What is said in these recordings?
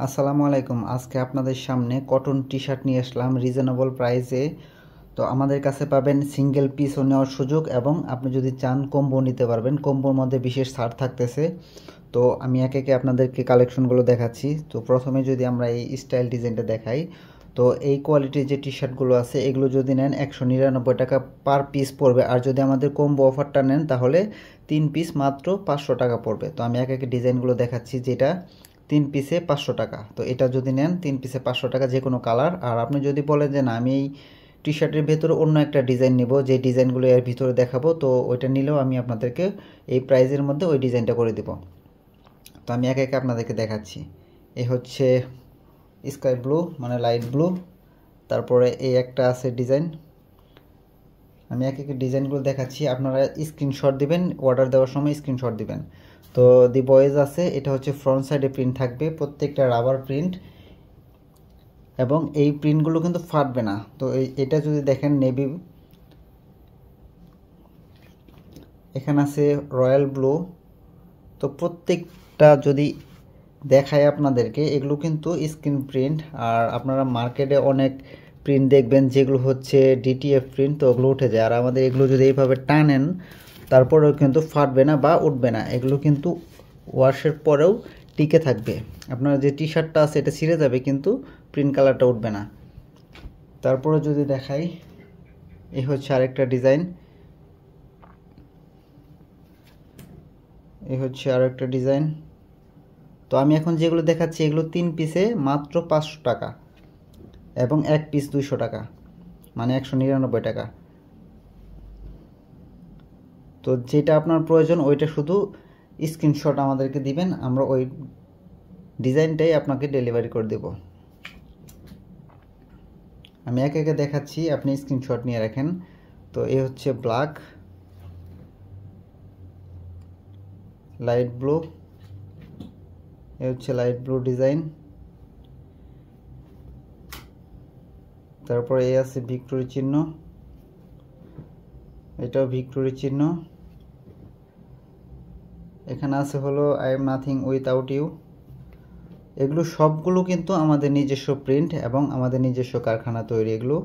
আসসালামু আলাইকুম। আজকে আপনাদের সামনে কটন টি শার্ট নিয়ে আসলাম রিজনেবল প্রাইসে। তো আমাদের কাছে পাবেন সিঙ্গেল পিসও নেওয়ার সুযোগ, এবং আপনি যদি চান কম্বো নিতে পারবেন। কম্বোর মধ্যে বিশেষ ছাড় থাকতেছে। তো আমি একে একে আপনাদেরকে কালেকশনগুলো দেখাচ্ছি। তো প্রথমে যদি আমরা এই স্টাইল ডিজাইনটা দেখাই, তো এই কোয়ালিটির যে টি শার্টগুলো আছে এগুলো যদি নেন 199 টাকা পার পিস পড়বে। আর যদি আমাদের কম্বো অফারটা নেন তাহলে 3 পিস মাত্র 500 টাকা পড়বে। তো আমি একে একে ডিজাইনগুলো দেখাচ্ছি। যেটা 3 পিসে 500 টাকা, তো এটা যদি নেন 3 পিসে 500 টাকা, যে কোনো কালার। আর আপনি যদি বলেন যে না, আমি এই টি শার্টের ভেতরে অন্য একটা ডিজাইন নেব, যে ডিজাইনগুলো এর ভিতরে দেখাবো, তো ওইটা নিলেও আমি আপনাদেরকে এই প্রাইজের মধ্যে ওই ডিজাইনটা করে দেব। তো আমি একে একে আপনাদেরকে দেখাচ্ছি। এই হচ্ছে স্কাই ব্লু, মানে লাইট ব্লু। তারপরে এই একটা আছে ডিজাইন। আমি একে একে ডিজাইনগুলো দেখাচ্ছি, আপনারা স্ক্রিনশট দিবেন, অর্ডার দেওয়ার সময় স্ক্রিনশট দিবেন। তো দি বয়েজ আছে, এটা হচ্ছে ফ্রন্ট সাইডে প্রিন্ট থাকবে, প্রত্যেকটা রাবার প্রিন্ট, এবং এই প্রিন্টগুলো কিন্তু ফাটবে না। তো এটা যদি দেখেন নেভি, এখানে আছে রয়্যাল ব্লু। তো প্রত্যেকটা যদি দেখায় আপনাদেরকে, এগুলো কিন্তু স্ক্রিন প্রিন্ট। আর আপনারা মার্কেটে অনেক প্রিন্ট দেখবেন যেগুলো হচ্ছে ডিটিএফ প্রিন্ট, তো ওগুলো উঠে যায়। আর আমাদের এগুলো যদি এইভাবে টানেন তারপরেও কিন্তু ফাটবে না বা উঠবে না, এগুলো কিন্তু ওয়াশের পরেও টিকে থাকবে। আপনার যে টি শার্টটা আছে এটা ছিঁড়ে যাবে, কিন্তু প্রিন্ট কালারটা উঠবে না। তারপরে যদি দেখাই, এই হচ্ছে আরেকটা ডিজাইন। এই হচ্ছে আরেকটা ডিজাইন। তো আমি এখন যেগুলো দেখাচ্ছি এগুলো 3 পিসে মাত্র 500 টাকা, এবং 1 পিস 200 টাকা, মানে 199 টাকা। তো যেটা আপনার প্রয়োজন ওইটা শুধু স্ক্রিনশট আমাদেরকে দিবেন, আমরা ওই ডিজাইনটাই আপনাকে ডেলিভারি করে দেব। আমি একে একে দেখাচ্ছি, আপনি স্ক্রিনশট নিয়ে রাখেন। তো এই হচ্ছে ব্ল্যাক, লাইট ব্লু, এই হচ্ছে লাইট ব্লু ডিজাইন। তারপরে এই আছে ভিক্টোরি চিহ্ন, এটাও ভিক্টোরি চিহ্ন। এখানে আছে হলো I am nothing without you. এগুলো সবগুলো কিন্তু আমাদের নিজস্ব প্রিন্ট এবং আমাদের নিজস্ব কারখানা তৈরি এগুলো।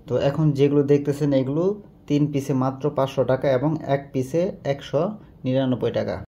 তো এখন যেগুলো দেখতেছেন এগুলো 3 পিসে মাত্র 500 টাকা, এবং 1 পিসে 199 টাকা।